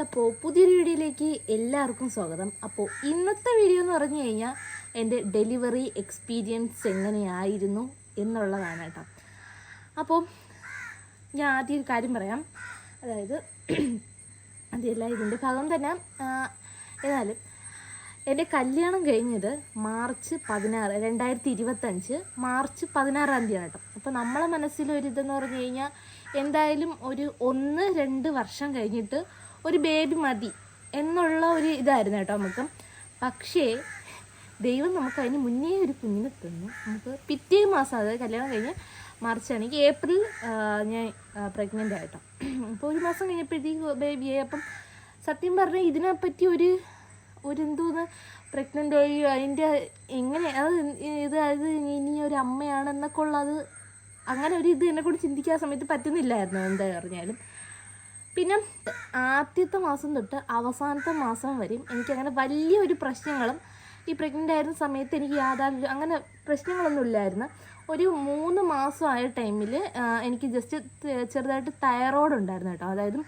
അപ്പോൾ പുതിയൊരു വീഡിയോയിലേക്ക് എല്ലാവർക്കും സ്വാഗതം. അപ്പോൾ ഇന്നത്തെ വീഡിയോ എന്ന് പറഞ്ഞു കഴിഞ്ഞാൽ എൻ്റെ ഡെലിവറി എക്സ്പീരിയൻസ് എങ്ങനെയായിരുന്നു എന്നുള്ളതാണ് കേട്ടോ. അപ്പോൾ ഞാൻ ആദ്യം ഒരു കാര്യം പറയാം. അതായത് അതല്ല ഇതിൻ്റെ ഭാഗം തന്നെ. ഏതായാലും എൻ്റെ കല്യാണം കഴിഞ്ഞത് മാർച്ച് 16, 2025 മാർച്ച് 16 കേട്ടോ. അപ്പോൾ നമ്മളെ മനസ്സിലൊരിതെന്ന് പറഞ്ഞു കഴിഞ്ഞാൽ എന്തായാലും ഒരു 1-2 വർഷം കഴിഞ്ഞിട്ട് ഒരു ബേബി മതി എന്നുള്ള ഒരു ഇതായിരുന്നു കേട്ടോ നമുക്ക്. പക്ഷേ ദൈവം നമുക്ക് അതിന് മുന്നേ ഒരു കുഞ്ഞിനെ തന്നു. നമുക്ക് പിറ്റേ മാസം, അതായത് കല്യാണം കഴിഞ്ഞ് മാർച്ചാണെങ്കിൽ ഏപ്രിൽ ഞാൻ പ്രഗ്നൻ്റ് ആയിട്ടോ. അപ്പോൾ ഒരു മാസം കഴിഞ്ഞപ്പോഴത്തേക്ക് ബേബിയായി. അപ്പം സത്യം പറഞ്ഞാൽ ഇതിനെപ്പറ്റി ഒരു എന്തോന്ന് പ്രഗ്നൻ്റ് ആയി അതിൻ്റെ എങ്ങനെ അത് ഇനി ഒരു അമ്മയാണെന്നൊക്കെ ഉള്ളത് അങ്ങനെ ഒരു ഇത് എന്നെക്കൂടി ചിന്തിക്കാൻ സമയത്ത് പറ്റുന്നില്ലായിരുന്നു എന്താ പറഞ്ഞാലും. പിന്നെ ആദ്യത്തെ മാസം തൊട്ട് അവസാനത്തെ മാസം വരെയും എനിക്കങ്ങനെ വലിയൊരു പ്രശ്നങ്ങളും ഈ പ്രഗ്നൻ്റ് ആയിരുന്ന സമയത്ത് എനിക്ക് യാതൊരു അങ്ങനെ പ്രശ്നങ്ങളൊന്നും ഇല്ലായിരുന്നു. ഒരു 3 മാസമായ ടൈമിൽ എനിക്ക് ജസ്റ്റ് ചെറുതായിട്ട് തൈറോയ്ഡ് ഉണ്ടായിരുന്നു കേട്ടോ. അതായത്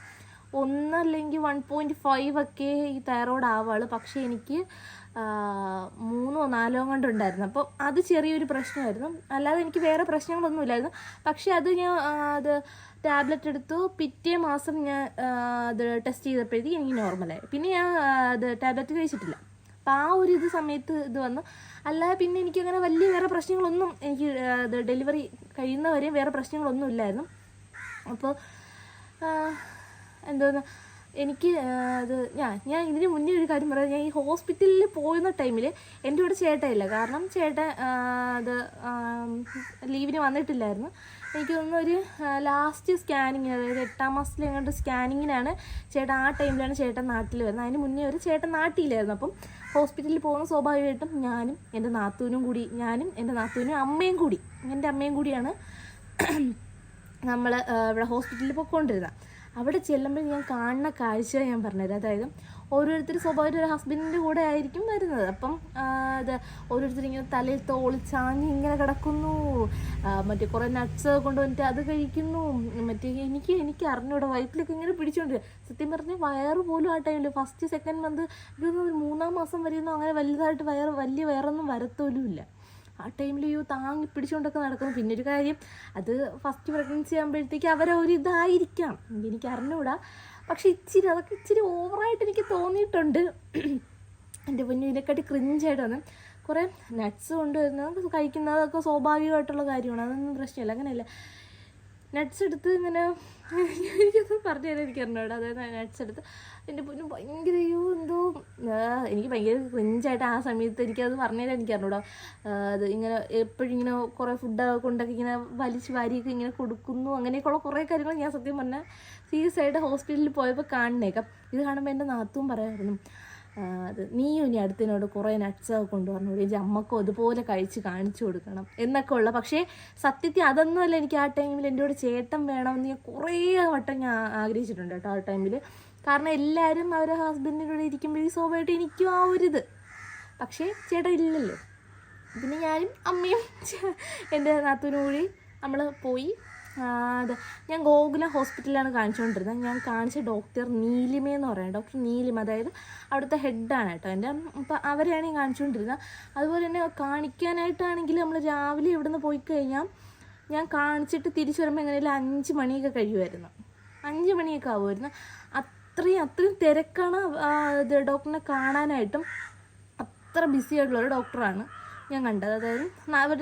1 അല്ലെങ്കിൽ 1.5 ഒക്കെ ഈ തൈറോയ്ഡ് ആവുകയുള്ളൂ. പക്ഷേ എനിക്ക് 3-4 കൊണ്ടുണ്ടായിരുന്നു. അപ്പോൾ അത് ചെറിയൊരു പ്രശ്നമായിരുന്നു. അല്ലാതെ എനിക്ക് വേറെ പ്രശ്നങ്ങളൊന്നും ഇല്ലായിരുന്നു. പക്ഷേ അത് ഞാൻ ടാബ്ലറ്റ് എടുത്തു. പിറ്റേ മാസം ഞാൻ അത് ടെസ്റ്റ് ചെയ്തപ്പോഴത്തേക്ക് എനിക്ക് നോർമലായി. പിന്നെ ഞാൻ അത് ടാബ്ലറ്റ് കഴിച്ചിട്ടില്ല. അപ്പോൾ ആ ഒരു സമയത്ത് ഇത് വന്നു. അല്ലാതെ പിന്നെ എനിക്കങ്ങനെ വലിയ വേറെ പ്രശ്നങ്ങളൊന്നും എനിക്ക് അത് ഡെലിവറി കഴിയുന്നവരെയും വേറെ പ്രശ്നങ്ങളൊന്നും ഇല്ലായിരുന്നു. അപ്പോൾ എന്തോന്ന് എനിക്ക് അത് ഞാൻ ഇതിന് മുന്നേ ഒരു കാര്യം പറയാം. ഞാൻ ഈ ഹോസ്പിറ്റലിൽ പോയിരുന്ന ടൈമിൽ എൻ്റെ കൂടെ ചേട്ടയില്ല. കാരണം ചേട്ടൻ അത് ലീവിന് വന്നിട്ടില്ലായിരുന്നു. എനിക്ക് തോന്നുന്നു ഒരു ലാസ്റ്റ് സ്കാനിങ്, അതായത് 8ാം മാസത്തിൽ എങ്ങോട്ട് സ്കാനിങ്ങിനാണ് ചേട്ടൻ, ആ ടൈമിലാണ് ചേട്ടൻ നാട്ടിൽ വരുന്നത്. അതിന് മുന്നേ ഒരു ചേട്ടൻ നാട്ടിലായിരുന്നു. അപ്പം ഹോസ്പിറ്റലിൽ പോകുന്ന സ്വാഭാവികമായിട്ടും ഞാനും എൻ്റെ നാത്തൂനും അമ്മയും കൂടി, എൻ്റെ അമ്മയും കൂടിയാണ് നമ്മൾ ഇവിടെ ഹോസ്പിറ്റലിൽ പോയിക്കൊണ്ടിരുന്നത്. അവിടെ ചെല്ലുമ്പോൾ ഞാൻ കാണുന്ന കാഴ്ച ഞാൻ പറഞ്ഞുതരാം. അതായത് ഓരോരുത്തർ സ്വാഭാവിക ഒരു ഹസ്ബൻഡിൻ്റെ കൂടെ ആയിരിക്കും വരുന്നത്. അപ്പം അത് ഓരോരുത്തർ ഇങ്ങനെ തലയിൽ തോളിച്ചാഞ്ഞ് ഇങ്ങനെ കിടക്കുന്നു. മറ്റേ കുറേ നട്ട്സ് കൊണ്ടുവന്നിട്ട് അത് കഴിക്കുന്നു. മറ്റേ എനിക്ക് അറിഞ്ഞൂടെ വയറ്റിലൊക്കെ ഇങ്ങനെ പിടിച്ചോണ്ട്. സത്യം പറഞ്ഞാൽ വയറ് പോലും ആ ടൈമിൽ ഫസ്റ്റ് 2nd മന്ത് ഇതൊന്നും ഒരു 3ാം മാസം വരെയൊന്നും അങ്ങനെ വലുതായിട്ട് വലിയ വയറൊന്നും വരത്തോലും ഇല്ല. ആ ടൈമിൽ താങ്ങി പിടിച്ചുകൊണ്ടൊക്കെ നടക്കുന്നു. പിന്നെ ഒരു കാര്യം, അത് ഫസ്റ്റ് പ്രഗ്നൻസി ആകുമ്പോഴത്തേക്ക് ഇതായിരിക്കാം, എനിക്ക് അറിഞ്ഞൂടാ. പക്ഷെ അതൊക്കെ ഇച്ചിരി ഓവറായിട്ട് എനിക്ക് തോന്നിയിട്ടുണ്ട്. എൻ്റെ പൊന്നു ഇതിനെക്കാട്ടി ക്രിഞ്ചായിട്ട് വന്നു. കുറേ നട്ട്സ് കൊണ്ടുവരുന്നത് കഴിക്കുന്നതൊക്കെ സ്വാഭാവികമായിട്ടുള്ള കാര്യമാണ്, അതൊന്നും പ്രശ്നമില്ല. അങ്ങനെയല്ല, നട്ട്സ് എടുത്ത് ഇങ്ങനെ എനിക്കൊന്നും പറഞ്ഞു തരാൻ എനിക്ക് അറിഞ്ഞൂടാ. അതായത് നട്ട്സ് എടുത്ത് എൻ്റെ പൊന്നും ഭയങ്കര എന്തോ എനിക്ക് ഭയങ്കര ക്രിഞ്ചായിട്ട് ആ സമയത്ത് എനിക്കത് പറഞ്ഞു തരാൻ എനിക്ക് അറിഞ്ഞൂടാ. അത് ഇങ്ങനെ എപ്പോഴും ഇങ്ങനെ കുറേ ഫുഡൊക്കെ കൊണ്ടൊക്കെ ഇങ്ങനെ വലിച്ച് വാരിയൊക്കെ ഇങ്ങനെ കൊടുക്കുന്നു. അങ്ങനെയൊക്കെയുള്ള കുറേ കാര്യങ്ങൾ ഞാൻ സത്യം പറഞ്ഞാൽ സീരിയസ് ആയിട്ട് ഹോസ്പിറ്റലിൽ പോയപ്പോൾ കാണുന്നേക്കാം. ഇത് കാണുമ്പോൾ എൻ്റെ നാത്തും പറയായിരുന്നു, അത് നീയും ഇനി അടുത്തതിനോട് കുറേ നട്ട്സൊക്കെ കൊണ്ടുവരണം, ഒരു അമ്മക്കും അതുപോലെ കഴിച്ച് കാണിച്ചു കൊടുക്കണം എന്നൊക്കെ ഉള്ള. പക്ഷേ സത്യത്തിൽ അതൊന്നുമല്ല. എനിക്ക് ആ ടൈമിൽ എൻ്റെ കൂടെ ചേട്ടൻ വേണമെന്ന് ഞാൻ കുറേ വട്ടം ഞാൻ ആഗ്രഹിച്ചിട്ടുണ്ട് കേട്ടോ ആ ടൈമിൽ. കാരണം എല്ലാവരും അവരുടെ ഹസ്ബൻഡിൻ്റെ കൂടെ ഇരിക്കുമ്പോഴേ സ്വാഭാവികമായിട്ട് എനിക്കും ആ ഒരിത്. പക്ഷേ ചേട്ടൻ ഇല്ലല്ലോ. പിന്നെ ഞാനും അമ്മയും എൻ്റെ നാത്തൂനും കൂടി നമ്മൾ പോയി. അത് ഞാൻ ഗോകുലം ഹോസ്പിറ്റലിലാണ് കാണിച്ചുകൊണ്ടിരുന്നത്. ഞാൻ കാണിച്ച ഡോക്ടർ നീലിമയെന്ന് പറയുന്നത്, ഡോക്ടർ നീലിമ, അതായത് അവിടുത്തെ ഹെഡാണ് കേട്ടോ എൻ്റെ. അപ്പോൾ അവരെയാണ് ഞാൻ കാണിച്ചുകൊണ്ടിരുന്നത്. അതുപോലെ തന്നെ കാണിക്കാനായിട്ടാണെങ്കിൽ നമ്മൾ രാവിലെ ഇവിടെ നിന്ന് പോയി കഴിഞ്ഞാൽ ഞാൻ കാണിച്ചിട്ട് തിരിച്ചു വരുമ്പോൾ എങ്ങനെയാലും 5 മണിയൊക്കെ കഴിയുമായിരുന്നു. 5 മണിയൊക്കെ ആവുമായിരുന്നു. അത്രയും തിരക്കാണ് ഇത് ഡോക്ടറിനെ കാണാനായിട്ടും. അത്ര ബിസി ആയിട്ടുള്ളൊരു ഡോക്ടറാണ് ഞാൻ കണ്ടത്. അതായത് അവർ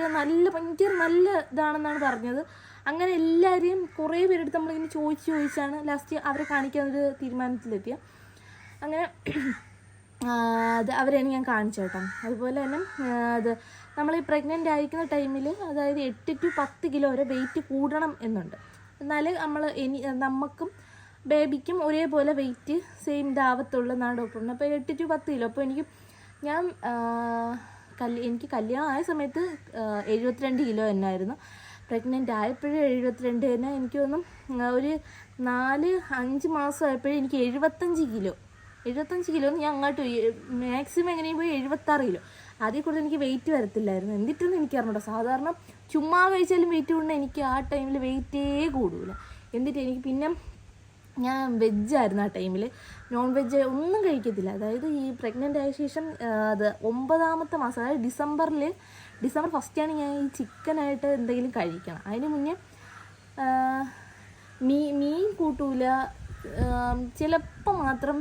ഭയങ്കര നല്ല ഇതാണെന്നാണ് പറഞ്ഞത്. അങ്ങനെ എല്ലാവരെയും കുറേ പേരെടുത്ത് നമ്മളിങ്ങനെ ചോദിച്ചാണ് ലാസ്റ്റ് അവരെ കാണിക്കാനൊരു തീരുമാനത്തിലെത്തിയ. അങ്ങനെ അത് അവരെയാണ് ഞാൻ കാണിച്ചു കേട്ടോ. അതുപോലെ തന്നെ അത് നമ്മൾ ഈ പ്രഗ്നൻ്റ് ആയിരിക്കുന്ന ടൈമിൽ അതായത് 8 to 10 കിലോ വരെ വെയിറ്റ് കൂടണം എന്നുണ്ട്. എന്നാലേ നമുക്കും ബേബിക്കും ഒരേപോലെ വെയിറ്റ് സെയിം ഇതാവത്തുള്ളൂ എന്നാണ് ഡോക്ടർ പറഞ്ഞത്. അപ്പോൾ 8 to 10 കിലോ. അപ്പോൾ എനിക്ക് കല്യാണം ആയ സമയത്ത് 72 കിലോ എന്നായിരുന്നു. പ്രഗ്നൻ്റ് ആയപ്പോഴും 72 തന്നെ. എനിക്ക് തോന്നുന്നു ഒരു 4-5 മാസം ആയപ്പോഴും എനിക്ക് 75 കിലോ ഞാൻ അങ്ങോട്ട് മാക്സിമം എങ്ങനെയും പോയി 76 കിലോ. അതിൽ കൂടുതൽ എനിക്ക് വെയിറ്റ് വരത്തില്ലായിരുന്നു. എന്നിട്ടൊന്നും എനിക്കറിഞ്ഞൂടാ. സാധാരണ ചുമ്മാ കഴിച്ചാലും വെയിറ്റ് കൂടുന്ന എനിക്ക് ആ ടൈമിൽ വെയിറ്റേ കൂടില്ല. എന്നിട്ട് എനിക്ക് പിന്നെ ഞാൻ വെജായിരുന്നു ആ ടൈമിൽ, നോൺ വെജ് ഒന്നും കഴിക്കത്തില്ല. അതായത് ഈ പ്രഗ്നൻ്റ് ആയ ശേഷം അത് 9ാമത്തെ മാസം, അതായത് ഡിസംബർ ഫസ്റ്റാണ് ഞാൻ ഈ ചിക്കനായിട്ട് എന്തെങ്കിലും കഴിക്കണം. അതിന് മുന്നേ മീൻ കൂട്ടൂല, ചിലപ്പോൾ മാത്രം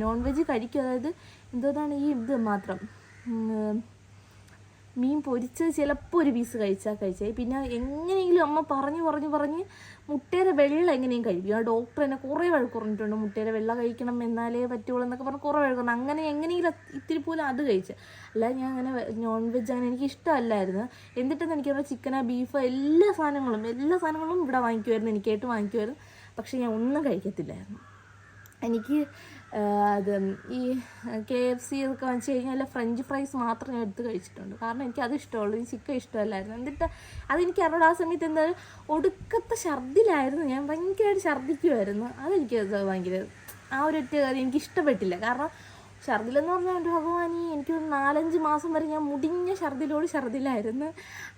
നോൺ വെജ് കഴിക്കും. അതായത് എന്താണ് ഈ ഇത് മാത്രം മീൻ പൊരിച്ചത് ചിലപ്പോൾ ഒരു പീസ് കഴിച്ചാൽ പിന്നെ എങ്ങനെയെങ്കിലും അമ്മ പറഞ്ഞ് മുട്ടയുടെ വെള്ള എങ്ങനെയും കഴിക്കും. ആ ഡോക്ടർ എന്നെ കുറേ വഴക്ക് പറഞ്ഞിട്ടുണ്ട്, മുട്ടയുടെ വെള്ള കഴിക്കണം എന്നാലേ പറ്റുള്ളൂ എന്നൊക്കെ പറഞ്ഞ് കുറേ വഴക്ക് പറഞ്ഞു. അങ്ങനെ എങ്ങനെയെങ്കിലും ഇത്തിരി പോലും അത് കഴിച്ച്, അല്ലാതെ ഞാൻ അങ്ങനെ നോൺ വെജ് അങ്ങനെ എനിക്ക് ഇഷ്ടമല്ലായിരുന്നു. എന്നിട്ടെന്ന് എനിക്കറിയാം ചിക്കനോ ബീഫോ എല്ലാ സാധനങ്ങളും ഇവിടെ വാങ്ങിക്കുമായിരുന്നു, എനിക്കായിട്ട് വാങ്ങിക്കുമായിരുന്നു. പക്ഷേ ഞാൻ ഒന്നും കഴിക്കത്തില്ലായിരുന്നു. എനിക്ക് അത് ഈ KFC ഒക്കെ വാങ്ങിച്ച് കഴിഞ്ഞാൽ ഫ്രഞ്ച് ഫ്രൈസ് മാത്രം ഞാൻ എടുത്ത് കഴിച്ചിട്ടുണ്ട്. കാരണം എനിക്ക് അത് ഇഷ്ടമുള്ളൂ, ഈ ചിക്കൻ ഇഷ്ടമല്ലായിരുന്നു. എന്നിട്ട് അതെനിക്ക് അറിയാം, ആ സമയത്ത് എന്തായാലും ഒടുക്കത്തെ ഛർദിലായിരുന്നു, ഞാൻ ഭയങ്കരമായിട്ട് ഛർദ്ദിക്കുമായിരുന്നു. അതെനിക്ക് ഭയങ്കര ആ ഒരൊറ്റ കാര്യം എനിക്ക് ഇഷ്ടപ്പെട്ടില്ല. കാരണം ഛർദിലെന്ന് പറഞ്ഞാൽ എൻ്റെ ഭഗവാനി, എനിക്കൊരു 4-5 മാസം വരെ ഞാൻ മുടിഞ്ഞ ഛർദിലായിരുന്നു.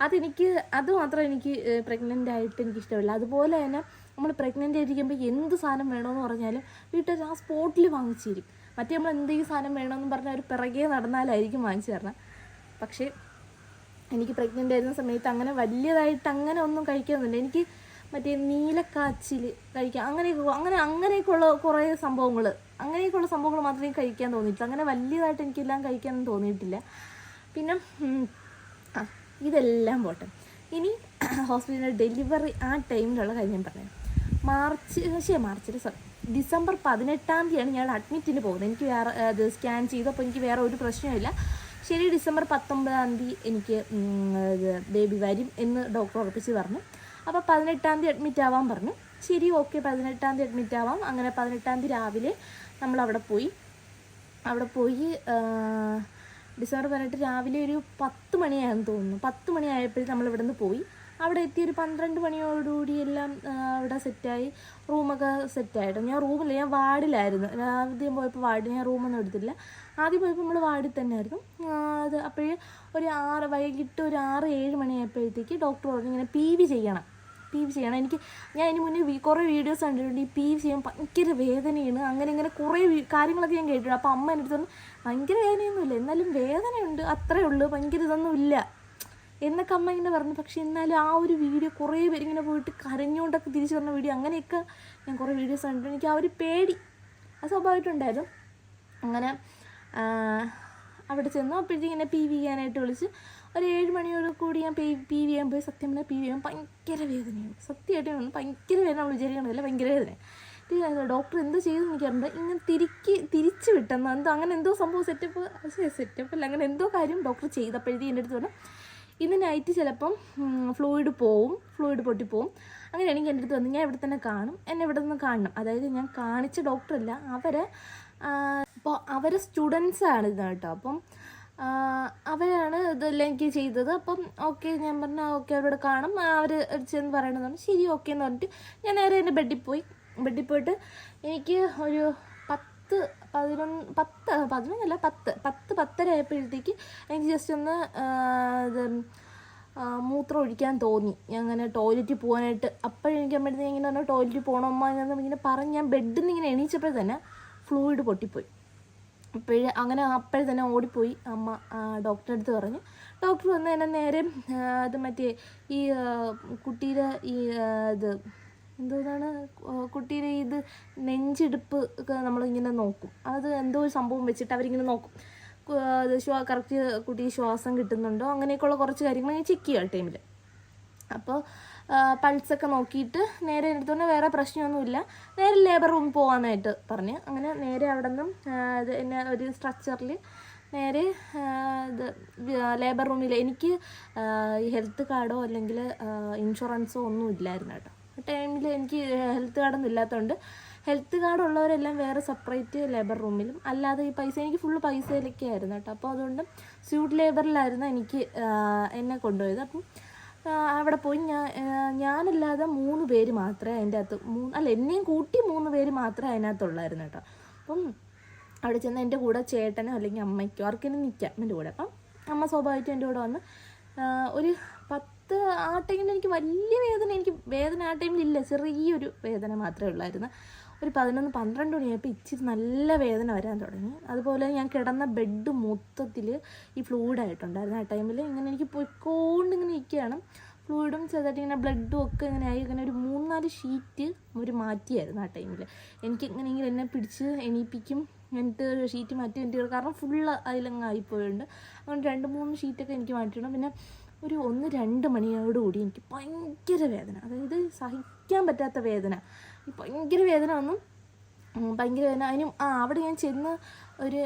അത് മാത്രം എനിക്ക് പ്രഗ്നൻ്റ് ആയിട്ട് എനിക്കിഷ്ടമില്ല. അതുപോലെ തന്നെ നമ്മൾ പ്രഗ്നൻ്റ് ആയിരിക്കുമ്പോൾ എന്ത് സാധനം വേണമെന്ന് പറഞ്ഞാലും വീട്ടിൽ ആ സ്പോട്ടിൽ വാങ്ങിച്ചു തരും. മറ്റേ നമ്മൾ എന്തെങ്കിലും സാധനം വേണമെന്ന് പറഞ്ഞാൽ ഒരു പിറകെ നടന്നാലായിരിക്കും വാങ്ങിച്ചു തരണം. പക്ഷേ എനിക്ക് പ്രഗ്നൻ്റ് ആയിരുന്ന സമയത്ത് അങ്ങനെ വലിയതായിട്ട് അങ്ങനെ ഒന്നും കഴിക്കാമെന്നില്ല. എനിക്ക് മറ്റേ നീലക്കാച്ചിൽ കഴിക്കാം, അങ്ങനെയൊക്കെയുള്ള കുറേ അങ്ങനെയൊക്കെയുള്ള സംഭവങ്ങൾ മാത്രമേ കഴിക്കാൻ തോന്നിയിട്ടില്ല. അങ്ങനെ വലിയതായിട്ട് എനിക്കെല്ലാം കഴിക്കാനൊന്നും തോന്നിയിട്ടില്ല. പിന്നെ ഇതെല്ലാം പോട്ടെ, ഇനി ഹോസ്പിറ്റലിൽ ഡെലിവറി ആ ടൈമിലുള്ള കാര്യം ഞാൻ പറഞ്ഞു. ഡിസംബർ 18-ാം തീയതിയാണ് ഞാൻ അഡ്മിറ്റിന് പോകുന്നത്. എനിക്ക് വേറെ അത് സ്കാൻ ചെയ്തപ്പോൾ എനിക്ക് വേറെ ഒരു പ്രശ്നമില്ല. ശരി, ഡിസംബർ 19-ാം തീയതി എനിക്ക് ബേബി വരും എന്ന് ഡോക്ടർ ഉറപ്പിച്ച് പറഞ്ഞു. അപ്പോൾ 18-ാം തീയതി അഡ്മിറ്റ് ആവാൻ പറഞ്ഞു. ശരി, ഓക്കെ, 18-ാം തീയതി അഡ്മിറ്റ് ആവാം. അങ്ങനെ 18-ാം തീയതി രാവിലെ നമ്മളവിടെ പോയി. ഡിസംബർ 18 രാവിലെ ഒരു 10 മണിയായെന്ന് തോന്നുന്നു. 10 മണിയായപ്പോഴും നമ്മളിവിടെ നിന്ന് പോയി. അവിടെ എത്തി ഒരു 12 മണിയോടുകൂടി എല്ലാം അവിടെ സെറ്റായി, റൂമൊക്കെ സെറ്റായിട്ട്. ഞാൻ വാർഡിലായിരുന്നു. ആദ്യം പോയപ്പോൾ ഞാൻ റൂമൊന്നും എടുത്തില്ല. ആദ്യം പോയപ്പോൾ നമ്മൾ വാർഡിൽ തന്നെ ആയിരുന്നു. അത് അപ്പോഴേ വൈകിട്ട് ഒരു 6-7 മണിയായപ്പോഴത്തേക്ക് ഡോക്ടർ പറഞ്ഞു ഇങ്ങനെ PV ചെയ്യണം. ഞാൻ ഇതിന് മുന്നേ കുറേ വീഡിയോസ് കണ്ടിട്ടുണ്ട്. ഈ PV ചെയ്യാൻ ഭയങ്കര വേദനയാണ്, അങ്ങനെ കുറേ കാര്യങ്ങളൊക്കെ ഞാൻ കേട്ടിട്ടുണ്ട്. അപ്പോൾ അമ്മ എൻ്റെ അടുത്ത് പറഞ്ഞു ഭയങ്കര വേദനയൊന്നുമില്ല, എന്നാലും വേദനയുണ്ട്, അത്രയേ ഉള്ളൂ, ഭയങ്കര ഇതൊന്നുമില്ല എന്നൊക്കെ അമ്മ ഇങ്ങനെ പറഞ്ഞു. പക്ഷെ എന്നാലും ആ ഒരു വീഡിയോ കുറേ പേരിങ്ങനെ പോയിട്ട് കരഞ്ഞുകൊണ്ടൊക്കെ തിരിച്ചു പറഞ്ഞ വീഡിയോ, അങ്ങനെയൊക്കെ ഞാൻ കുറേ വീഡിയോസ് കണ്ടിട്ടുണ്ട്. എനിക്ക് ആ ഒരു പേടി അത് സ്വാഭാവികമായിട്ടുണ്ടായിരുന്നു. അങ്ങനെ അവിടെ ചെന്നു. അപ്പോഴത്തേക്ക് ഇങ്ങനെ PV ചെയ്യാനായിട്ട് വിളിച്ച് ഒരു 7 മണിയോട് കൂടി ഞാൻ PV ചെയ്യാൻ പോയി. സത്യം പറഞ്ഞാൽ PV ചെയ്യാൻ ഭയങ്കര വേദനയാണ്, സത്യമായിട്ട് ഭയങ്കര വേദന. നമ്മൾ വിചാരിക്കണമല്ല, ഭയങ്കര വേദന. ഡോക്ടർ എന്താ ചെയ്തെന്ന് എനിക്കറിയണ്ട, ഇങ്ങനെ തിരിച്ച് വിട്ടെന്നോ എന്തോ, അങ്ങനെ എന്തോ സംഭവം സെറ്റപ്പല്ല, അങ്ങനെ എന്തോ കാര്യം ഡോക്ടർ ചെയ്തപ്പോഴത്തേക്ക് എൻ്റെ അടുത്ത് പറഞ്ഞു ഇന്ന് നൈറ്റ് ചിലപ്പം ഫ്ലൂയിഡ് പൊട്ടിപ്പോവും. അങ്ങനെയാണ് എൻ്റെ അടുത്ത് വന്ന്, ഞാൻ ഇവിടെ തന്നെ കാണും, എന്നെ ഇവിടെ നിന്ന് കാണണം. അതായത് ഞാൻ കാണിച്ച ഡോക്ടറല്ല, അവരെ സ്റ്റുഡൻസാണ് ഇത് കേട്ടോ. അപ്പം അവരാണ് ഇതെല്ലാം എനിക്ക് ചെയ്തത്. അപ്പം ഓക്കെ, ഞാൻ പറഞ്ഞാൽ ഓക്കെ, അവരോട് കാണും, അവർ ചെന്ന് പറയണമെന്ന്. ശരി, ഓക്കെ എന്ന് പറഞ്ഞിട്ട് ഞാൻ നേരെ എൻ്റെ ബെഡിൽ പോയിട്ട് എനിക്ക് ഒരു 10 ആയപ്പോഴത്തേക്ക് എനിക്ക് ജസ്റ്റ് ഒന്ന് മൂത്രം ഒഴിക്കാൻ തോന്നി. ഞാൻ അങ്ങനെ ടോയ്ലറ്റിൽ പോകാനായിട്ട് അപ്പോഴെനിക്ക് അമ്മയുടെ ഇങ്ങനെ പറഞ്ഞാൽ ടോയ്ലറ്റിൽ പോകണമ്മ ഇങ്ങനെ പറഞ്ഞ് ഞാൻ ബെഡിൽ നിന്ന് ഇങ്ങനെ എണീച്ചപ്പോൾ തന്നെ ഫ്ലൂയിഡ് പൊട്ടിപ്പോയി. അപ്പോഴേ തന്നെ ഓടിപ്പോയി അമ്മ ഡോക്ടറെ അടുത്ത് പറഞ്ഞ്. ഡോക്ടർ വന്ന് എന്നെ നേരെ അത് മറ്റേ ഈ കുട്ടിയുടെ ഈ ഇത് എന്തോന്നാണ് കുട്ടിയുടെ ഇത് നെഞ്ചിടിപ്പ് ഒക്കെ നമ്മളിങ്ങനെ നോക്കും. അത് എന്തോ ഒരു സംഭവം വെച്ചിട്ട് അവരിങ്ങനെ നോക്കും, അത് കറക്റ്റ് കുട്ടി ശ്വാസം കിട്ടുന്നുണ്ടോ, അങ്ങനെയൊക്കെയുള്ള കുറച്ച് കാര്യങ്ങൾ ഞാൻ ചെക്ക് ചെയ്യാം ടൈമിൽ. അപ്പോൾ പൾസൊക്കെ നോക്കിയിട്ട് നേരെ എടുത്തോണ്ട് വേറെ പ്രശ്നമൊന്നുമില്ല, നേരെ ലേബർ റൂമിൽ പോകാനായിട്ട് പറഞ്ഞ്. അങ്ങനെ നേരെ അവിടെ നിന്നും എന്നെ ഒരു സ്ട്രക്ചറിൽ നേരെ ഇത് ലേബർ റൂമിൽ. എനിക്ക് ഹെൽത്ത് കാർഡോ അല്ലെങ്കിൽ ഇൻഷുറൻസോ ഒന്നും ഇല്ലായിരുന്നു കേട്ടോ ടൈമിൽ. എനിക്ക് ഹെൽത്ത് കാർഡൊന്നും ഇല്ലാത്തതുകൊണ്ട് ഹെൽത്ത് കാർഡ് ഉള്ളവരെല്ലാം വേറെ സെപ്പറേറ്റ് ലേബർ റൂമിലും, അല്ലാതെ ഈ എനിക്ക് ഫുള്ള് പൈസയിലൊക്കെ ആയിരുന്നു കേട്ടോ. അപ്പോൾ അതുകൊണ്ട് സ്യൂട്ട് ലേബറിലായിരുന്നു എന്നെ കൊണ്ടുപോയത്. അപ്പം അവിടെ പോയി ഞാനല്ലാതെ 3 പേര് മാത്രമേ അതിൻ്റെ അകത്ത്, എന്നെയും കൂട്ടി 3 പേര് മാത്രമേ അതിനകത്തുള്ളായിരുന്നു കേട്ടോ. അപ്പം അവിടെ ചെന്ന് എൻ്റെ കൂടെ ചേട്ടനോ അല്ലെങ്കിൽ അമ്മയ്ക്കോ ആർക്കെങ്കിലും നിൽക്കാം എൻ്റെ കൂടെ. അപ്പം അമ്മ സ്വാഭാവികമായിട്ടും എൻ്റെ കൂടെ വന്ന് ഒരു 10 ആ ടൈമിൽ എനിക്ക് വലിയ വേദന ആ ടൈമിലില്ല, ചെറിയൊരു വേദന മാത്രമേ ഉള്ളായിരുന്നു. ഒരു 11-12 മണിയായപ്പോൾ ഇച്ചിരി നല്ല വേദന വരാൻ തുടങ്ങി. അതുപോലെ ഞാൻ കിടന്ന ബെഡ് മൊത്തത്തിൽ ഈ ഫ്ലൂയിഡായിട്ടുണ്ടായിരുന്നു. ആ ടൈമിൽ ഇങ്ങനെ എനിക്ക് പോയിക്കൊണ്ട് ഇങ്ങനെ ഇരിക്കുകയാണ്. ഫ്ലൂയിഡും ചെറുതായിട്ട് ഇങ്ങനെ ബ്ലഡും ഒക്കെ ഇങ്ങനെ ആയി. ഇങ്ങനെ ഒരു 3-4 ഷീറ്റ് ഒരു മാറ്റിയായിരുന്നു ആ ടൈമിൽ. എനിക്ക് ഇങ്ങനെയെങ്കിലും എന്നെ പിടിച്ച് എണീപ്പിക്കും, എന്നിട്ട് ഷീറ്റ് മാറ്റി എനിക്ക് കാരണം ഫുള്ള് അതിലങ്ങ് ആയിപ്പോയുണ്ട്. അതുകൊണ്ട് 2-3 ഷീറ്റൊക്കെ എനിക്ക് മാറ്റിയിടണം. പിന്നെ ഒരു 1-2 മണിയോടുകൂടി എനിക്ക് ഭയങ്കര വേദന, അതായത് സഹിക്കാൻ പറ്റാത്ത വേദന. ഈ ഭയങ്കര വേദന ഒന്നും ഭയങ്കര വേദന. അതിനും അവിടെ ഞാൻ ചെന്ന് ഒരു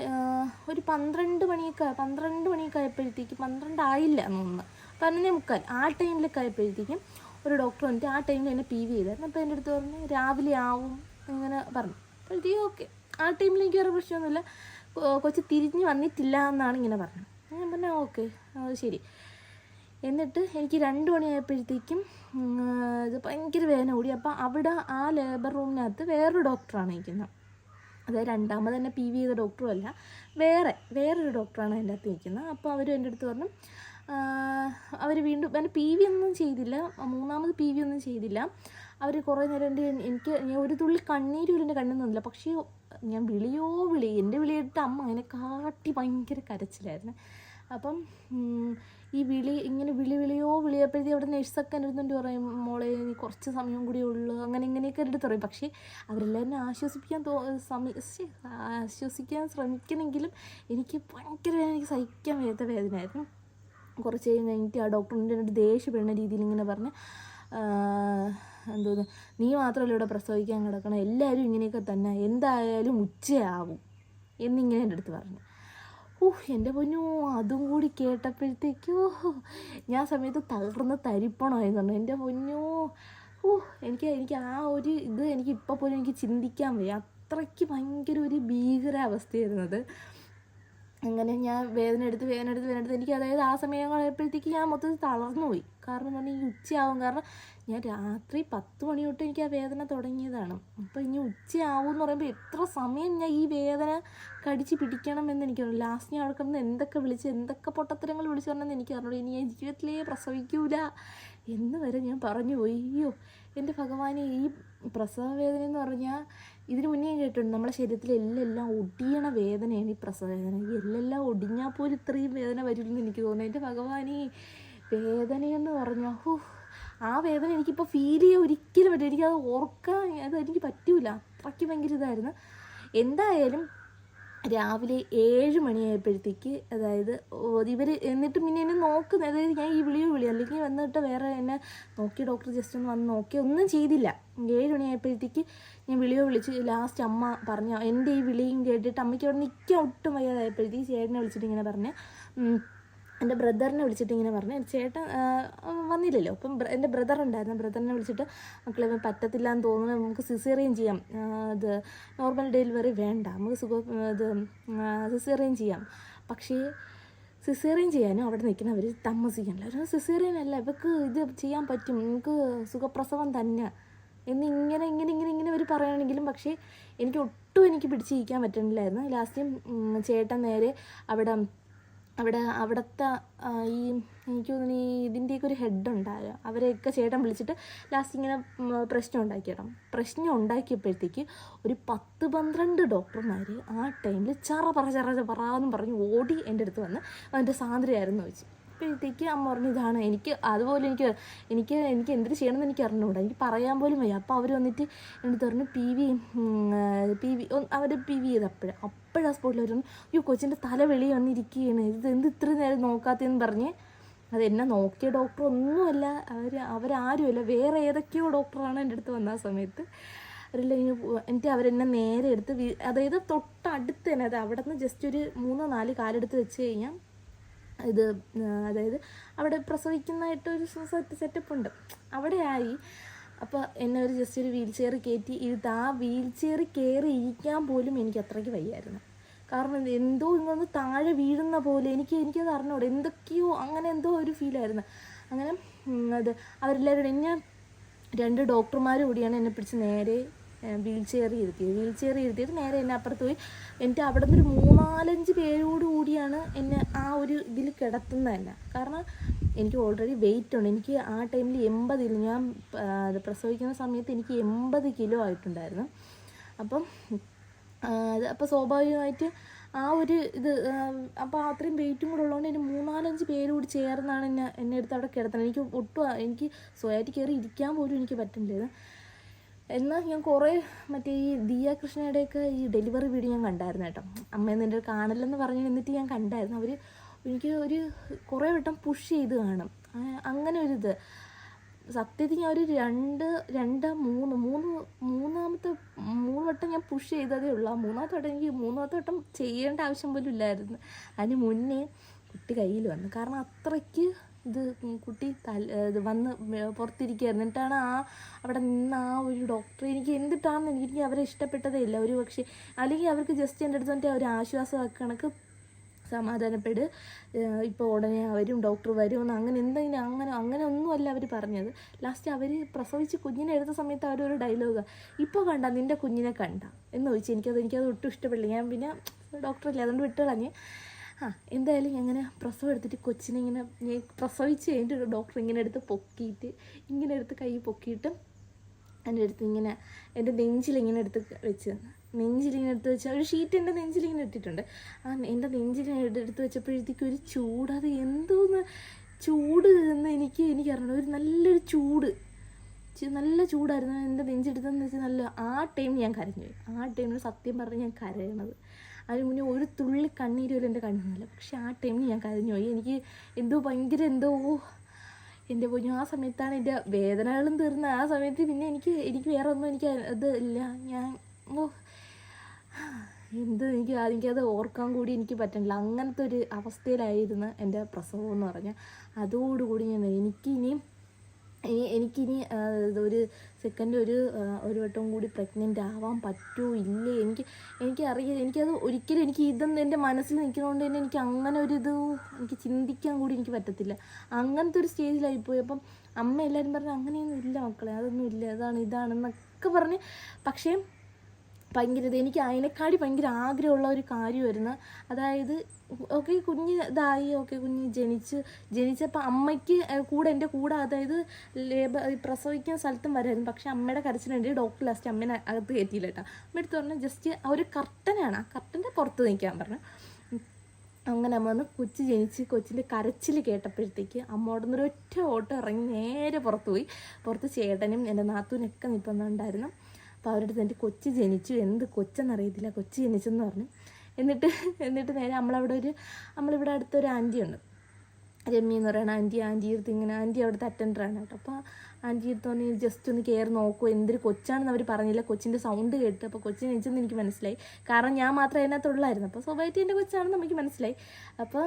12 മണിയൊക്കെ ആയപ്പോഴത്തേക്ക്, 12 ആയില്ല എന്നൊന്ന് 11:45 ആ ടൈമിലൊക്കെ ആയപ്പോഴത്തേക്കും ഒരു ഡോക്ടർ വന്നിട്ട് ആ ടൈമിൽ എന്നെ PV ചെയ്തായിരുന്നു. അപ്പോൾ എൻ്റെ അടുത്ത് പറഞ്ഞ് രാവിലെ ആവും ഇങ്ങനെ പറഞ്ഞു. അപ്പോഴത്തേക്കും ഓക്കെ, ആ ടൈമിൽ എനിക്ക് വേറെ പ്രശ്നമൊന്നുമില്ല, കൊച്ച് തിരിഞ്ഞ് വന്നിട്ടില്ല എന്നാണ് ഇങ്ങനെ പറഞ്ഞത്. ഞാൻ പറഞ്ഞാൽ ഓക്കെ, അത് ശരി. എന്നിട്ട് എനിക്ക് 2 മണിയായപ്പോഴത്തേക്കും ഇത് ഭയങ്കര വേദന കൂടി. അപ്പോൾ അവിടെ ആ ലേബർ റൂമിനകത്ത് വേറൊരു ഡോക്ടറാണ് ഇരിക്കുന്നത്. അതായത് രണ്ടാമത് തന്നെ PV ചെയ്ത ഡോക്ടറും അല്ല, വേറൊരു ഡോക്ടറാണ് എൻ്റെ അടുത്ത് നിൽക്കുന്നത്. അപ്പോൾ അവരും എൻ്റെ അടുത്ത് പറഞ്ഞു, അവർ വീണ്ടും എൻ്റെ PV ഒന്നും ചെയ്തില്ല, 3ാമത് PV ഒന്നും ചെയ്തില്ല. അവർ കുറേ നേരം ഞാൻ ഒരു തുള്ളി കണ്ണീരും എൻ്റെ കണ്ണിൽ നിന്നില്ല. പക്ഷേ ഞാൻ എൻ്റെ വിളിയിട്ട് അമ്മ അതിനെ കാട്ടി ഭയങ്കര കരച്ചിലായിരുന്നു. അപ്പം ഈ വിളിയപ്പോഴത്തേക്ക് അവിടെ നഴ്സൊക്കെ എൻ്റെ അടുത്തുകൊണ്ട് പറയും, മോളെ നീ കുറച്ച് സമയം കൂടി ഉള്ളൂ, അങ്ങനെ ഇങ്ങനെയൊക്കെ എൻ്റെ അടുത്ത് പറയും. പക്ഷേ അവരെല്ലാവരും ആശ്വസിക്കാൻ ശ്രമിക്കണമെങ്കിലും എനിക്ക് ഭയങ്കര വേദന, എനിക്ക് സഹിക്കാൻ വയ്യാത്ത വേദനയായിരുന്നു. കുറച്ച് കഴിഞ്ഞിട്ട് ആ ഡോക്ടറിൻ്റെ അടുത്ത് ദേഷ്യപ്പെടുന്ന രീതിയിൽ ഇങ്ങനെ പറഞ്ഞ്, എന്തോന്ന് നീ മാത്രമല്ല ഇവിടെ പ്രസവിക്കാൻ കിടക്കണം, എല്ലാവരും ഇങ്ങനെയൊക്കെ തന്നെ, എന്തായാലും ഉച്ചയാവും എന്നിങ്ങനെ എൻ്റെ അടുത്ത് പറഞ്ഞു. എൻ്റെ പൊന്നോ, അതും കൂടി കേട്ടപ്പോഴത്തേക്കോ ഞാൻ സമയത്ത് തളർന്ന് തരിപ്പണമായിരുന്നു. എൻ്റെ പൊന്നോ, എനിക്ക് ആ ഒരു ഇത് എനിക്ക് ഇപ്പോൾ പോലും എനിക്ക് ചിന്തിക്കാൻ വയ്യ, അത്രയ്ക്ക് ഭയങ്കര ഒരു ഭീകരാവസ്ഥയായിരുന്നത്. അങ്ങനെ ഞാൻ വേദന എടുത്ത് എനിക്ക്, അതായത് ആ സമയങ്ങളായപ്പോഴത്തേക്ക് ഞാൻ മൊത്തത്തിൽ തളർന്നു പോയി. കാരണം എന്ന് പറഞ്ഞാൽ ഈ ഉച്ചയാവും, കാരണം ഞാൻ രാത്രി 10 മണി തൊട്ട് എനിക്ക് ആ വേദന തുടങ്ങിയതാണ്. അപ്പോൾ ഇനി ഉച്ചയാവും എന്ന് പറയുമ്പോൾ എത്ര സമയം ഞാൻ ഈ വേദന കടിച്ച് പിടിക്കണമെന്ന് എനിക്കറിയില്ല. ലാസ്റ്റ് ഞാൻ അവിടെ കിടന്ന് എന്തൊക്കെ പൊട്ടത്തരങ്ങൾ വിളിച്ചു പറഞ്ഞെന്ന് എനിക്കറിയില്ല. ഇനി ഞാൻ ജീവിതത്തിലേ പ്രസവിക്കൂല എന്ന് വരെ ഞാൻ പറഞ്ഞു പോയി. അയ്യോ എൻ്റെ ഭഗവാനെ, ഈ പ്രസവ വേദന എന്ന് പറഞ്ഞാൽ ഇതിന് മുന്നേ കേട്ടിട്ടുണ്ട്, നമ്മുടെ ശരീരത്തിൽ എല്ലാം ഒടിയണ വേദനയാണ് ഈ പ്രസവ വേദന. ഈ എല്ലാം ഒടിഞ്ഞാൽ പോലും ഇത്രയും വേദന വരില്ലെന്ന് എനിക്ക് തോന്നുന്നു. എൻ്റെ ഭഗവാനെ, വേദനയെന്ന് പറഞ്ഞാൽ ആ വേദന എനിക്കിപ്പോൾ ഫീൽ ചെയ്യാൻ ഒരിക്കലും പറ്റില്ല, എനിക്കത് ഓർക്കാൻ എനിക്ക് പറ്റൂല, അത്രയ്ക്ക് ഭയങ്കര ഇതായിരുന്നു. എന്തായാലും രാവിലെ 7 മണിയായപ്പോഴത്തേക്ക്, അതായത് ഇവർ എന്നിട്ട് പിന്നെ എന്നെ നോക്കുന്നത്, അതായത് ഞാൻ ഈ വിളി അല്ലെങ്കിൽ വന്നിട്ട് വേറെ എന്നെ നോക്കി ഡോക്ടർ ജസ്റ്റ് ഒന്ന് വന്ന് നോക്കി ഒന്നും ചെയ്തില്ല. 7 മണിയായപ്പോഴത്തേക്ക് ഞാൻ വിളിച്ച് ലാസ്റ്റ് അമ്മ പറഞ്ഞു, എൻ്റെ ഈ വിളിയും കേട്ടിട്ട് അമ്മയ്ക്ക് അവിടെ നിൽക്കാൻ ഒട്ടും വയ്യാതായപ്പോഴത്തേക്ക് ചേട്ടനെ വിളിച്ചിട്ട് ഇങ്ങനെ പറഞ്ഞ്, എൻ്റെ ബ്രദറിനെ വിളിച്ചിട്ട് ഇങ്ങനെ പറഞ്ഞു, ചേട്ടൻ വന്നില്ലല്ലോ. അപ്പം എൻ്റെ ബ്രദറിനെ വിളിച്ചിട്ട്, മക്കളെ പറ്റത്തില്ല എന്ന് തോന്നുന്നു, നമുക്ക് സിസേറിയൻ ചെയ്യാം, ഇത് നോർമൽ ഡെലിവറി വേണ്ട, നമുക്ക് സിസേറിയൻ ചെയ്യാം. പക്ഷേ സിസേറിയൻ ചെയ്യാനും അവിടെ നിൽക്കുന്നവർ താമസിക്കണില്ല. ഒരു സിസേറിയൻ അല്ല, ഇവർക്ക് ഇത് ചെയ്യാൻ പറ്റും, നമുക്ക് സുഖപ്രസവം തന്നെ ഇങ്ങനെ അവർ പറയുകയാണെങ്കിലും, പക്ഷേ എനിക്ക് പിടിച്ചിരിക്കാൻ പറ്റണില്ലായിരുന്നു. ലാസ്റ്റ് ചേട്ടൻ നേരെ അവിടുത്തെ ഈ എനിക്ക് തോന്നുന്നു ഈ ഇതിൻ്റെയൊക്കെ ഒരു ഹെഡ് ഉണ്ടാകുക, അവരെയൊക്കെ ചേട്ടൻ വിളിച്ചിട്ട് ലാസ്റ്റ് ഇങ്ങനെ പ്രശ്നം ഉണ്ടാക്കിയപ്പോഴത്തേക്ക് ഒരു 10-12 ഡോക്ടർമാർ ആ ടൈമിൽ ചറ പറഞ്ഞ് ഓടി എൻ്റെ അടുത്ത് വന്ന് അതിൻ്റെ സാന്ദ്രയായിരുന്നു ചോദിച്ചു. അപ്പോഴത്തേക്ക് അമ്മ പറഞ്ഞു, ഇതാണ് അതുപോലെ എനിക്ക് എന്തിനു ചെയ്യണമെന്ന് എനിക്ക് അറിഞ്ഞുകൂടാ, എനിക്ക് പറയാൻ പോലും വയ്യ. അപ്പോൾ അവർ വന്നിട്ട് എൻ്റെ പറഞ്ഞു PV അവർ PV ചെയ്ത് അപ്പോഴാ സ്പോട്ടിൽ അവർ പറഞ്ഞു, കൊച്ചിൻ്റെ തല വെളി വന്നിരിക്കുകയാണ്, എന്ത് ഇത്ര നേരം നോക്കാത്തതെന്ന് പറഞ്ഞ്. അതെന്നെ നോക്കിയ ഡോക്ടർ ഒന്നുമല്ല, അവരാരുമല്ല, വേറെ ഏതൊക്കെയോ ഡോക്ടറാണ് എൻ്റെ അടുത്ത് വന്ന ആ സമയത്ത്. എന്നിട്ട് അവരെന്നെ നേരെ എടുത്ത്, അതായത് തൊട്ടടുത്ത് തന്നെ, അത് അവിടെ നിന്ന് ജസ്റ്റ് ഒരു 3-4 കാലെടുത്ത് വെച്ച് കഴിഞ്ഞാൽ അതായത് അവിടെ പ്രസവിക്കുന്നതായിട്ടൊരു സെറ്റപ്പ് ഉണ്ട്, അവിടെ ആയി. അപ്പോൾ എന്നെ ഒരു ജസ്റ്റ് ഒരു വീൽ ചെയർ കയറ്റി ഇരുത്ത്, ആ വീൽ ചെയർ കയറി ഇരിക്കാൻ പോലും എനിക്ക് അത്രയ്ക്ക് വയ്യായിരുന്നു. കാരണം എന്തോ ഇങ്ങൊന്ന് താഴെ വീഴുന്ന പോലെ എനിക്കത് അറിഞ്ഞൂടെ, എന്തൊക്കെയോ അങ്ങനെ എന്തോ ഒരു ഫീലായിരുന്നു. അങ്ങനെ അവരെല്ലാവരും എന്നെ 2 ഡോക്ടർമാർ കൂടിയാണ് എന്നെ പിടിച്ച് നേരെ വീൽ ചെയർ ഇരുത്തിയിട്ട് നേരെ എന്നെ അപ്പുറത്ത് പോയി. എന്നിട്ട് അവിടെ നിന്ന് ഒരു 3-4-5 പേരോട് കൂടിയാണ് എന്നെ ആ ഒരു ഇതിൽ കിടത്തുന്നത് തന്നെ. കാരണം എനിക്ക് ഓൾറെഡി വെയിറ്റ് ഉണ്ട്, എനിക്ക് ആ ടൈമിൽ 80 ഞാൻ പ്രസവിക്കുന്ന സമയത്ത് എനിക്ക് 80 കിലോ ആയിട്ടുണ്ടായിരുന്നു. അപ്പം അപ്പോൾ സ്വാഭാവികമായിട്ട് ആ ഒരു ഇത് അപ്പോൾ അത്രയും വെയിറ്റും കൂടെ ഉള്ളതുകൊണ്ട് എനിക്ക് 3-4-5 പേര് കൂടി ചേർന്നാണ് എന്നെ എടുത്ത് അവിടെ കിടത്തുന്നത്. എനിക്ക് സ്വയമായിട്ട് കയറി ഇരിക്കാൻ പോലും എനിക്ക് പറ്റുന്നില്ല. എന്നാൽ ഞാൻ കുറേ മറ്റേ ഈ ദിയ കൃഷ്ണയുടെയൊക്കെ ഈ ഡെലിവറി വീഡിയോ ഞാൻ കണ്ടായിരുന്നു കേട്ടോ. അമ്മയെന്ന് എൻ്റെ കാണില്ലെന്ന് പറഞ്ഞു എന്നിട്ട് ഞാൻ കണ്ടായിരുന്നു. അവർ എനിക്ക് ഒരു കുറേ വട്ടം പുഷ് ചെയ്ത് കാണും. അങ്ങനെ ഒരിത് സത്യത്തിൽ ഞാൻ ഒരു 3 വട്ടം ഞാൻ പുഷ് ചെയ്തതേ ഉള്ളൂ. ആ 3-ാമത്തെ വട്ടം എനിക്ക് 3-ാമത്തെ വട്ടം ചെയ്യേണ്ട ആവശ്യം പോലും ഇല്ലായിരുന്നു. അതിന് മുന്നേ കുട്ടി കയ്യിൽ വന്നു. കാരണം അത്രയ്ക്ക് ഇത് കുട്ടി ഇത് വന്ന് പുറത്തിരിക്കുകയായിരുന്നു. എന്നിട്ടാണ് അവിടെ നിന്ന് ആ ഒരു ഡോക്ടർ എനിക്ക് എന്തിട്ടാണെന്ന് എനിക്ക് അവരെ ഇഷ്ടപ്പെട്ടതേ ഇല്ല. ഒരു പക്ഷേ അല്ലെങ്കിൽ അവർക്ക് ജസ്റ്റ് എൻ്റെ അടുത്ത് വന്നിട്ട് ഒരു ആശ്വാസമാക്കി കണക്ക് സമാധാനപ്പെട്, ഇപ്പോൾ ഉടനെ വരും, ഡോക്ടർ വരുമെന്ന് അങ്ങനെ എന്തെങ്കിലും അങ്ങനെ ഒന്നുമല്ല അവർ പറഞ്ഞത്. ലാസ്റ്റ് അവർ പ്രസവിച്ച് കുഞ്ഞിനെ എടുത്ത സമയത്ത് അവരൊരു ഡയലോഗ്, ഇപ്പോൾ കണ്ട നിൻ്റെ കുഞ്ഞിനെ കണ്ട എന്ന് ചോദിച്ചു. എനിക്കത് ഒട്ടും ഇഷ്ടപ്പെടില്ല. ഞാൻ പിന്നെ ഡോക്ടറല്ലേ അതുകൊണ്ട് വിട്ട് കളഞ്ഞ്. എന്തായാലും അങ്ങനെ പ്രസവം എടുത്തിട്ട് കൊച്ചിനെ ഇങ്ങനെ പ്രസവിച്ച് കഴിഞ്ഞിട്ട് ഡോക്ടർ ഇങ്ങനെ എടുത്ത് പൊക്കിയിട്ട് ഇങ്ങനെ എടുത്ത് കൈ പൊക്കിയിട്ട് എൻ്റെ അടുത്ത് ഇങ്ങനെ എൻ്റെ നെഞ്ചിലിങ്ങനെ എടുത്ത് വെച്ച് നെഞ്ചിലിങ്ങനെ എടുത്ത് വെച്ചാൽ ഒരു ഷീറ്റ് എൻ്റെ നെഞ്ചിലിങ്ങനെ ഇട്ടിട്ടുണ്ട്. എൻ്റെ നെഞ്ചിലിങ്ങനെ എടുത്ത് വെച്ചപ്പോഴത്തേക്കും ഒരു ചൂട്, അത് എന്തോന്ന് ചൂട് എന്ന് എനിക്കറിയണം. ഒരു നല്ലൊരു ചൂട്, നല്ല ചൂടായിരുന്നു. എൻ്റെ നെഞ്ചെടുത്തെന്ന് വെച്ചാൽ നല്ല ആ ടൈമിൽ ഞാൻ കരഞ്ഞു പോയി. ആ ടൈമിൽ സത്യം പറഞ്ഞ് ഞാൻ കരയണത്. അതിന് മുന്നേ ഒരു തുള്ളി കണ്ണീര് പോലും എൻ്റെ കണ്ണില്ല. പക്ഷെ ആ ടൈമിൽ ഞാൻ കരഞ്ഞു പോയി. എനിക്ക് ഭയങ്കര എൻ്റെ പൊന്നു. ആ സമയത്താണ് എൻ്റെ വേദനകളും തീർന്നത്. ആ സമയത്ത് പിന്നെ എനിക്ക് വേറെ ഒന്നും ഇത് ഇല്ല. ഞാൻ എനിക്കത് ഓർക്കാൻ കൂടി എനിക്ക് പറ്റണില്ല. അങ്ങനത്തെ ഒരു അവസ്ഥയിലായിരുന്നു എൻ്റെ പ്രസവം എന്ന് പറഞ്ഞാൽ. അതോടുകൂടി എനിക്കിനി ഒരു സെക്കൻഡ് ഒരു വട്ടം കൂടി പ്രഗ്നൻ്റ് ആവാൻ പറ്റുമോ ഇല്ലേ എനിക്കറിയില്ല. ഒരിക്കലും ഇതൊന്നും എൻ്റെ മനസ്സിൽ നിൽക്കുന്നതുകൊണ്ട് തന്നെ എനിക്ക് അങ്ങനെ എനിക്ക് ചിന്തിക്കാൻ കൂടി എനിക്ക് പറ്റത്തില്ല. അങ്ങനത്തെ ഒരു സ്റ്റേജിലായിപ്പോയി. അപ്പം അമ്മ എല്ലാവരും പറഞ്ഞു അങ്ങനെയൊന്നും ഇല്ല മക്കളെ, അതൊന്നും ഇല്ല, ഇതാണെന്നൊക്കെ പറഞ്ഞ്. പക്ഷേ ഭയങ്കര എനിക്ക് അതിനെക്കാടി ഭയങ്കര ആഗ്രഹമുള്ള ഒരു കാര്യമായിരുന്നു. അതായത് കുഞ്ഞ് കുഞ്ഞ് ജനിച്ചപ്പോൾ അമ്മയ്ക്ക് കൂടെ എൻ്റെ കൂടെ, അതായത് പ്രസവിക്കുന്ന സ്ഥലത്തും വരായിരുന്നു. പക്ഷേ അമ്മയുടെ കരച്ചിലുണ്ട്. ഡോക്ടർ ലാസ്റ്റ് അമ്മേനെ അകത്ത് കയറ്റിയില്ല കേട്ടോ. അമ്മ എടുത്ത് പറഞ്ഞാൽ ജസ്റ്റ് ആ ഒരു കർട്ടനാണ്, ആ കർട്ടൻ്റെ പുറത്ത് നിൽക്കാൻ പറഞ്ഞു. അങ്ങനെ അമ്മ വന്ന് കൊച്ചിൻ്റെ കരച്ചിൽ കേട്ടപ്പോഴത്തേക്ക് അമ്മയോട് നിന്നൊരു ഒറ്റ ഓട്ടം ഇറങ്ങി നേരെ പുറത്ത് ചേട്ടനും എൻ്റെ നാത്തൂനൊക്കെ നിൽക്കുന്നുണ്ടായിരുന്നു. അപ്പോൾ അവരുടെ അടുത്ത് എൻ്റെ കൊച്ച് ജനിച്ചു, എന്ത് കൊച്ചെന്നറിയത്തില്ല, കൊച്ച് ജനിച്ചെന്ന് പറഞ്ഞു. എന്നിട്ട് നേരെ നമ്മളിവിടെ അടുത്തൊരു ആൻറ്റിയുണ്ട്, രമ്യ എന്ന് പറയുന്ന ആൻറ്റി അടുത്ത് ഇങ്ങനെ, ആൻറ്റി അവിടുത്തെ അറ്റൻഡറാണ് കേട്ടോ. അപ്പോൾ ആൻറ്റി അടുത്ത് ജസ്റ്റ് ഒന്ന് കയറി നോക്കൂ, എന്തൊരു കൊച്ചാണെന്ന് അവർ പറഞ്ഞില്ല. കൊച്ചിൻ്റെ സൗണ്ട് കേട്ട് അപ്പോൾ കൊച്ചു ജനിച്ചെന്ന് എനിക്ക് മനസ്സിലായി. കാരണം ഞാൻ മാത്രമേ അതിനകത്തുള്ളായിരുന്നു. അപ്പോൾ സ്വാഭാവികമായിട്ട് എൻ്റെ കൊച്ചാണെന്ന് നമുക്ക് മനസ്സിലായി. അപ്പോൾ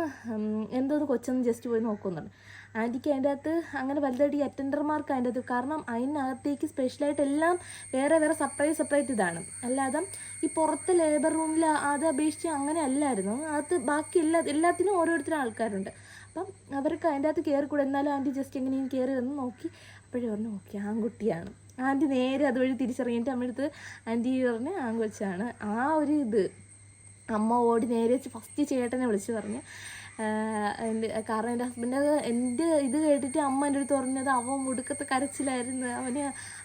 എന്തോന്ന് കൊച്ചൊന്ന് ജസ്റ്റ് പോയി നോക്കുന്നുണ്ട്. ആൻറ്റിക്ക് അതിൻ്റെ അകത്ത് അങ്ങനെ വലുതായിട്ട് ഈ അറ്റൻഡർമാർക്ക് അതിൻ്റെ അകത്ത്, കാരണം അതിനകത്തേക്ക് സ്പെഷ്യലായിട്ട് എല്ലാം വേറെ സെപ്പറേറ്റ് ഇതാണ്. അല്ലാതെ ഈ പുറത്തെ ലേബർ റൂമിൽ അത് അപേക്ഷിച്ച് അങ്ങനെ അല്ലായിരുന്നു. അകത്ത് ബാക്കി എല്ലാത്തിനും ഓരോരുത്തരും ആൾക്കാരുണ്ട്. അപ്പം അവർക്ക് അതിൻ്റെ അകത്ത് കയറിക്കൂടെ. എന്നാലും ആൻറ്റി ജസ്റ്റ് എങ്ങനെയും കയറി വന്ന് നോക്കി. അപ്പോഴേ പറഞ്ഞു ഓക്കെ ആൺകുട്ടിയാണ്. ആൻറ്റി നേരെ അതുവഴി തിരിച്ചറിഞ്ഞിട്ട് അമ്മയടുത്ത് ആൻറ്റി പറഞ്ഞ് ആൺകൊച്ചാണ്. ആ ഒരു അമ്മ ഓടി നേരെ ഫസ്റ്റ് ചേട്ടനെ വിളിച്ച് പറഞ്ഞ്. കാരണം എൻ്റെ എൻ്റെ ഇത് കേട്ടിട്ട് അമ്മ എൻ്റെ അടുത്ത് പറഞ്ഞത് അവൻ മുടുക്കത്തെ കരച്ചിലായിരുന്നു.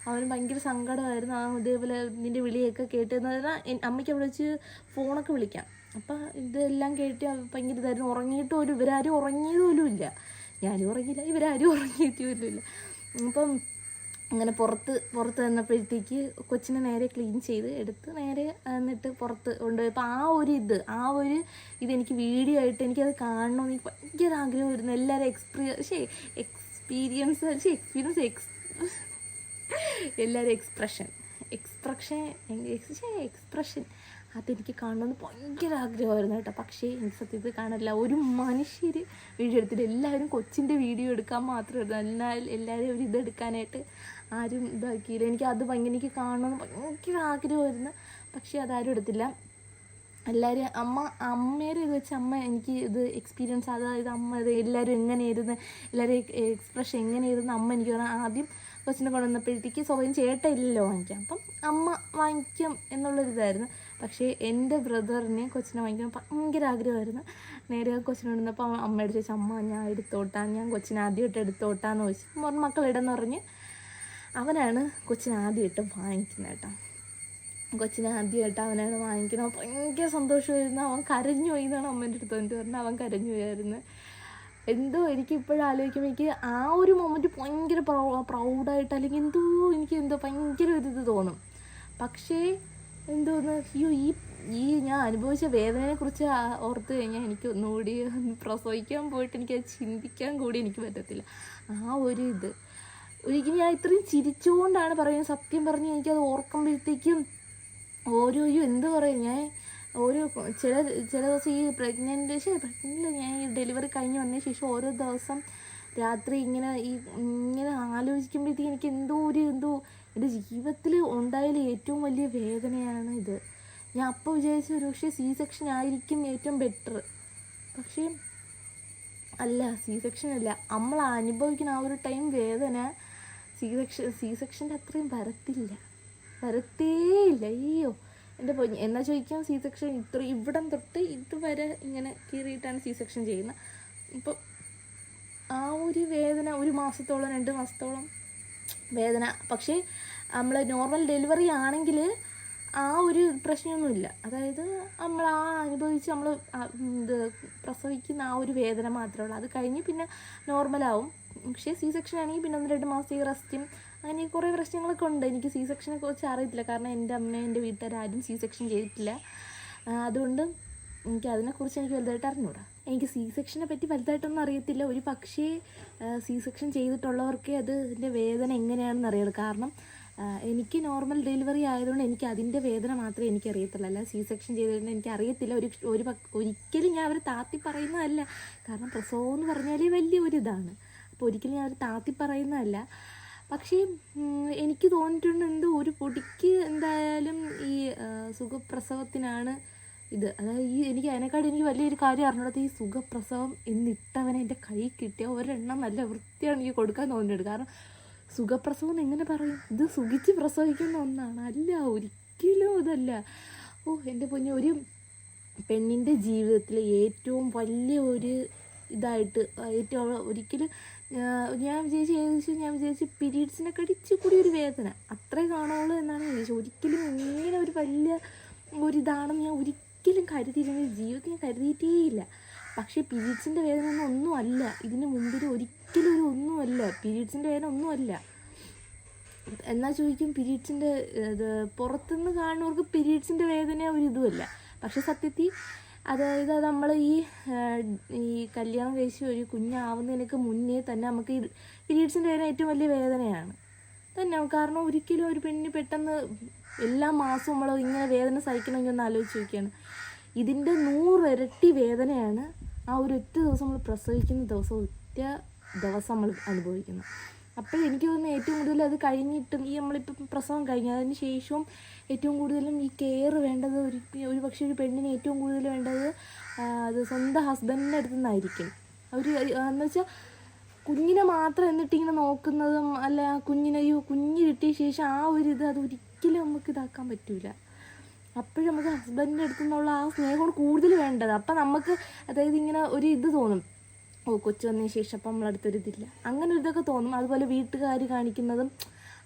അവന് ഭയങ്കര സങ്കടമായിരുന്നു. ഇതേപോലെ നിൻ്റെ വിളിയൊക്കെ കേട്ടെന്ന് പറഞ്ഞാൽ അമ്മയ്ക്ക് അവിടെ വെച്ച് ഫോണൊക്കെ വിളിക്കാം. അപ്പം ഇതെല്ലാം കേട്ട് ഭയങ്കര ഇതായിരുന്നു. ഉറങ്ങിയിട്ട് പോലും ഇവരാരും ഉറങ്ങിയത് പോലും ഇല്ല. ഞാനും ഉറങ്ങിയില്ല, ഇവരാരും ഉറങ്ങിയിട്ട് പോലും ഇല്ല. അപ്പം അങ്ങനെ പുറത്ത് വന്നപ്പോഴത്തേക്ക് കൊച്ചിനെ നേരെ ക്ലീൻ ചെയ്ത് എടുത്ത് നേരെ എന്നിട്ട് പുറത്ത് കൊണ്ടുപോയപ്പോൾ ആ ഒരു ഇതെനിക്ക് വീഡിയോ ആയിട്ട് എനിക്കത് കാണണമെന്ന് എനിക്ക് ഭയങ്കര ആഗ്രഹമായിരുന്നു. എല്ലാവരും എല്ലാവരും എക്സ്പ്രഷൻ അതെനിക്ക് കാണണമെന്ന് ഭയങ്കര ആഗ്രഹമായിരുന്നു കേട്ടോ. പക്ഷേ എനിക്ക് സത്യത്തിൽ കാണില്ല. ഒരു മനുഷ്യർ വീഡിയോ എടുത്തിട്ട് എല്ലാവരും കൊച്ചിൻ്റെ വീഡിയോ എടുക്കാൻ മാത്രമായിരുന്നു. എന്നാൽ എല്ലാവരും ഒരു ഇതെടുക്കാനായിട്ട് ആരും ഇതാക്കിയില്ല. എനിക്ക് കാണണമെന്ന് ഭയങ്കര ആഗ്രഹമായിരുന്നു. പക്ഷേ അതാരും എടുത്തില്ല. എല്ലാവരും അമ്മയുടെ ഇത് വെച്ച് എനിക്ക് ഇത് എക്സ്പീരിയൻസ്, അതായത് അമ്മ എല്ലാവരും എങ്ങനെയായിരുന്നു, എല്ലാവരും എക്സ്പ്രഷൻ എങ്ങനെയായിരുന്നു അമ്മ എനിക്ക് പറഞ്ഞാൽ ആദ്യം കൊച്ചിനെ കൊണ്ടുവന്നപ്പോഴത്തേക്ക് സ്വയം ചേട്ടൻ ഇല്ലല്ലോ വാങ്ങിക്കാം. അപ്പം അമ്മ വാങ്ങിക്കും എന്നുള്ളൊരിതായിരുന്നു. പക്ഷേ എൻ്റെ ബ്രദറിനെ കൊച്ചിനെ വാങ്ങിക്കാൻ ഭയങ്കര ആഗ്രഹമായിരുന്നു. നേരെ കൊച്ചിനെ കൊണ്ടുവന്നപ്പോൾ അമ്മയോട് ചോദിച്ചു, അമ്മ ഞാൻ കൊച്ചിനെ ആദ്യമായിട്ട് എടുത്തോട്ടാന്ന് ചോദിച്ചു. മക്കളിടെന്ന് പറഞ്ഞ് അവനാണ് കൊച്ചിനെ ആദ്യമായിട്ട് വാങ്ങിക്കുന്നത് കേട്ടോ. കൊച്ചിനെ ആദ്യമായിട്ട് അവനാണ് വാങ്ങിക്കണം. ഭയങ്കര സന്തോഷമായിരുന്നു. അവൻ കരഞ്ഞു പോയി എന്നാണ് അമ്മേൻ്റെ അടുത്ത് വന്നിട്ട് പറഞ്ഞാൽ. അവൻ കരഞ്ഞു പോയായിരുന്നു. എന്തോ എനിക്ക് ഇപ്പോഴും ആലോചിക്കുമ്പോൾ എനിക്ക് ആ ഒരു മൊമെൻറ്റ് ഭയങ്കര പ്രൗഡായിട്ട്, അല്ലെങ്കിൽ എന്തോ ഭയങ്കര ഒരിത് തോന്നും. പക്ഷേ എന്തോന്ന് ഈ ഞാൻ അനുഭവിച്ച വേദനയെക്കുറിച്ച് ഓർത്ത് കഴിഞ്ഞാൽ എനിക്ക് ഒന്നുകൂടി പ്രസവിക്കാൻ പോയിട്ട് എനിക്കത് ചിന്തിക്കാൻ കൂടി എനിക്ക് പറ്റത്തില്ല. ആ ഒരു ഇത് ഒരിക്കലും ഞാൻ ഇത്രയും ചിരിച്ചുകൊണ്ടാണ് പറയുന്നത്. സത്യം പറഞ്ഞ് എനിക്കത് ഓർക്കുമ്പോഴത്തേക്കും എന്ത് പറയും, ഞാൻ ചില ദിവസം ഈ പ്രഗ്നൻ്റ് ഞാൻ ഈ ഡെലിവറി കഴിഞ്ഞ് വന്നതിന് ശേഷം ഓരോ ദിവസം രാത്രി ഇങ്ങനെ ആലോചിക്കുമ്പോഴത്തേക്കും എനിക്ക് എന്തോ എൻ്റെ ജീവിതത്തിൽ ഉണ്ടായാലും ഏറ്റവും വലിയ വേദനയാണ് ഇത്. ഞാൻ അപ്പോൾ വിചാരിച്ചു ഒരുപക്ഷെ സി സെക്ഷൻ ആയിരിക്കും ഏറ്റവും ബെറ്റർ. പക്ഷേ അല്ല, സി സെക്ഷൻ അല്ല. നമ്മൾ അനുഭവിക്കുന്ന ആ ഒരു ടൈം വേദന സി സെക്ഷൻ്റെ അത്രയും വരത്തേയില്ല. അയ്യോ എൻ്റെ പൊന്നു. എന്നാൽ ചോദിക്കാം, സി സെക്ഷൻ ഇവിടം തൊട്ട് ഇതുവരെ ഇങ്ങനെ കീറിയിട്ടാണ് സി സെക്ഷൻ ചെയ്യുന്നത്. ഇപ്പോൾ ആ ഒരു വേദന 1 മാസത്തോളം 2 മാസത്തോളം വേദന. പക്ഷേ നമ്മൾ നോർമൽ ഡെലിവറി ആണെങ്കിൽ ആ ഒരു പ്രശ്നമൊന്നുമില്ല. അതായത് നമ്മൾ അനുഭവിച്ച് നമ്മൾ പ്രസവിക്കുന്ന ആ ഒരു വേദന മാത്രമേ ഉള്ളൂ. അത് കഴിഞ്ഞ് പിന്നെ നോർമലാവും. പക്ഷേ സി സെക്ഷൻ ആണെങ്കിൽ പിന്നെ 1-2 മാസം റെസ്റ്റും അങ്ങനെ കുറേ പ്രശ്നങ്ങളൊക്കെ ഉണ്ട്. എനിക്ക് സി സെക്ഷനെ കുറിച്ച് അറിയത്തില്ല, കാരണം എൻ്റെ അമ്മ എൻ്റെ വീട്ടുകാരും സി സെക്ഷൻ ചെയ്തിട്ടില്ല. അതുകൊണ്ട് എനിക്ക് അതിനെക്കുറിച്ച് എനിക്ക് വലുതായിട്ട് അറിഞ്ഞൂടാ. എനിക്ക് സി സെക്ഷനെ പറ്റി വലുതായിട്ടൊന്നും അറിയത്തില്ല. ഒരു പക്ഷേ സി സെക്ഷൻ ചെയ്തിട്ടുള്ളവർക്കേ അതിൻ്റെ വേദന എങ്ങനെയാണെന്ന് അറിയുള്ളൂ. കാരണം എനിക്ക് നോർമൽ ഡെലിവറി ആയതുകൊണ്ട് എനിക്ക് അതിൻ്റെ വേദന മാത്രമേ എനിക്കറിയത്തുള്ളൂ. അല്ല സി സെക്ഷൻ ചെയ്തിട്ടുണ്ട് എനിക്ക് അറിയത്തില്ല. ഒരിക്കലും ഞാൻ അവർ താത്തി പറയുന്നതല്ല, കാരണം പ്രസവം എന്ന് പറഞ്ഞാൽ വലിയൊരിതാണ്. അപ്പോൾ ഒരിക്കലും ഞാൻ അവർ താത്തി പറയുന്നതല്ല. പക്ഷേ എനിക്ക് തോന്നിയിട്ടുണ്ട് ഒരു പൊടിക്ക് എന്തായാലും ഈ സുഖപ്രസവത്തിനാണ് ഇത്. അതായത് എനിക്ക് അതിനെക്കാളും എനിക്ക് വലിയൊരു കാര്യം അറിഞ്ഞത്, ഈ സുഖപ്രസവം എന്നിട്ടവനെ എൻ്റെ കൈ കിട്ടിയ ഒരെണ്ണം നല്ല വൃത്തിയാണ് എനിക്ക് കൊടുക്കാൻ തോന്നിയിട്ടുണ്ട്. കാരണം സുഖപ്രസവം എങ്ങനെ പറയും, ഇത് സുഖിച്ച് പ്രസവിക്കുന്ന ഒന്നാണ്. അല്ല, ഒരിക്കലും ഇതല്ല. എൻ്റെ പൊന്നെ, ഒരു പെണ്ണിൻ്റെ ജീവിതത്തിലെ ഏറ്റവും വലിയ ഒരു ഇതായിട്ട് ഒരിക്കലും ഞാൻ വിചാരിച്ചു പീരീഡ്സിനെ കടിച്ചു കൂടി ഒരു വേദന അത്രേ കാണുള്ളൂ എന്നാണ് വിചാരിച്ചത്. ഒരിക്കലും ഇങ്ങനെ ഒരു വലിയ ഒരിതാണെന്ന് ഞാൻ ഒരിക്കലും കരുതിയിരുന്ന ജീവിതത്തിൽ ഞാൻ കരുതിയിട്ടേയില്ല. പക്ഷേ പീരീഡ്സിൻ്റെ വേദന ഒന്നുമല്ല ഇതിന് മുമ്പിൽ, ഒരിക്കലും ഒന്നുമല്ല. പീരീഡ്സിൻ്റെ വേദന ഒന്നുമല്ല. എന്നാൽ ചോദിക്കും, പീരീഡ്സിൻ്റെ പുറത്തുനിന്ന് കാണുന്നവർക്ക് പീരീഡ്സിൻ്റെ വേദന ഒരിതുമല്ല. പക്ഷെ സത്യത്തിൽ അതായത് നമ്മൾ ഈ കല്യാണം കഴിച്ച് ഒരു കുഞ്ഞാവുന്നതിനൊക്കെ മുന്നേ തന്നെ നമുക്ക് ഈ പീരീഡ്സിൻ്റെ വേദന ഏറ്റവും വലിയ വേദനയാണ് തന്നെ. കാരണം ഒരിക്കലും ഒരു പെണ്ണിന് പെട്ടെന്ന് എല്ലാ മാസവും നമ്മൾ ഇങ്ങനെ വേദന സഹിക്കണമെങ്കിൽ ഒന്ന് ആലോചിച്ച് നോക്കിയാണ്. ഇതിൻ്റെ 100 ഇരട്ടി വേദനയാണ് ആ ഒറ്റ ദിവസം നമ്മൾ പ്രസവിക്കുന്ന ദിവസം നമ്മൾ അനുഭവിക്കുന്നത്. അപ്പോൾ എനിക്ക് തോന്നുന്നു ഏറ്റവും കൂടുതൽ അത് കഴിഞ്ഞിട്ടും നമ്മളിപ്പം പ്രസവം കഴിഞ്ഞു അതിന് ശേഷവും ഏറ്റവും കൂടുതലും ഈ കെയർ വേണ്ടത് ഒരു പക്ഷേ ഒരു പെണ്ണിന് ഏറ്റവും കൂടുതൽ വേണ്ടത് അത് സ്വന്തം ഹസ്ബൻഡിൻ്റെ അടുത്തു നിന്നായിരിക്കും. എന്ന് വെച്ചാൽ കുഞ്ഞിനെ മാത്രം എന്നിട്ടിങ്ങനെ നോക്കുന്നതും അല്ല, കുഞ്ഞ് കിട്ടിയ ശേഷം ആ അത് ഒരിക്കലും നമുക്ക് ഇതാക്കാൻ പറ്റില്ല. അപ്പോഴും നമുക്ക് ഹസ്ബൻഡിൻ്റെ അടുത്തു നിന്നുള്ള ആ സ്നേഹമാണ് കൂടുതൽ വേണ്ടത്. അപ്പം നമുക്ക് അതായത് ഇങ്ങനെ ഒരു ഇത് തോന്നും, കൊച്ചു വന്നതിന് ശേഷം അപ്പം നമ്മളടുത്തൊരിതില്ല, അങ്ങനെ ഇതൊക്കെ തോന്നും. അതുപോലെ വീട്ടുകാർ കാണിക്കുന്നതും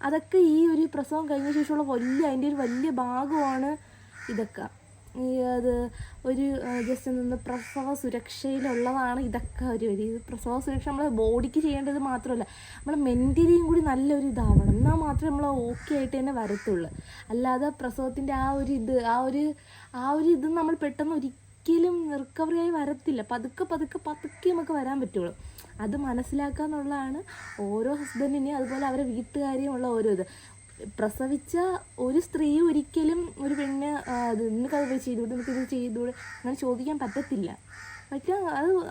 അതൊക്കെ ഈ ഒരു പ്രസവം കഴിഞ്ഞ ശേഷമുള്ള അതിൻ്റെ ഒരു വലിയ ഭാഗമാണ് ഇതൊക്കെ. അത് ഒരു ജസ്റ്റ് നിന്ന് പ്രസവ സുരക്ഷയിലുള്ളതാണ് ഇതൊക്കെ. ഒരു പ്രസവ സുരക്ഷ നമ്മളെ ബോഡിക്ക് ചെയ്യേണ്ടത് മാത്രമല്ല, നമ്മൾ മെൻ്റലിയും കൂടി നല്ലൊരു ഇതാവണം. എന്നാൽ മാത്രമേ നമ്മൾ ഓക്കെ ആയിട്ട് തന്നെ വരത്തുള്ളൂ. അല്ലാതെ പ്രസവത്തിൻ്റെ ആ ഒരു ഇത് നമ്മൾ പെട്ടെന്ന് ഒരിക്കലും റിക്കവറിയായി വരത്തില്ല. പതുക്കെ നമുക്ക് വരാൻ പറ്റുള്ളൂ. അത് മനസ്സിലാക്കുക എന്നുള്ളതാണ് ഓരോ ഹസ്ബൻഡിനെയും അതുപോലെ അവരെ വീട്ടുകാരെയും ഉള്ള ഓരോ ഇത്. പ്രസവിച്ച ഒരു സ്ത്രീ ഒരിക്കലും ഒരു പെണ്ണ് നിനക്കത് പോയി ചെയ്തുകൂടെ, നിനക്കിത് ചെയ്തുകൂടെ അങ്ങനെ ചോദിക്കാൻ പറ്റത്തില്ല.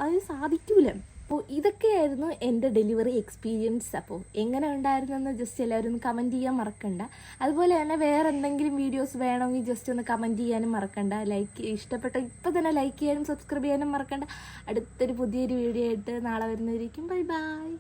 അത് സാധിക്കൂല. അപ്പോൾ ഇതൊക്കെയായിരുന്നു എൻ്റെ ഡെലിവറി എക്സ്പീരിയൻസ്. അപ്പോൾ എങ്ങനെ ഉണ്ടായിരുന്നെന്ന് ജസ്റ്റ് എല്ലാവരും ഒന്ന് കമൻറ്റ് ചെയ്യാൻ മറക്കണ്ട. അതുപോലെ തന്നെ വേറെ എന്തെങ്കിലും വീഡിയോസ് വേണമെങ്കിൽ ജസ്റ്റ് ഒന്ന് കമൻറ്റ് ചെയ്യാനും മറക്കണ്ട. ഇഷ്ടപ്പെട്ട ഇപ്പോൾ തന്നെ ലൈക്ക് ചെയ്യാനും സബ്സ്ക്രൈബ് ചെയ്യാനും മറക്കണ്ട. അടുത്തൊരു പുതിയൊരു വീഡിയോ ആയിട്ട് നാളെ വരുന്നതായിരിക്കും. Bye bye.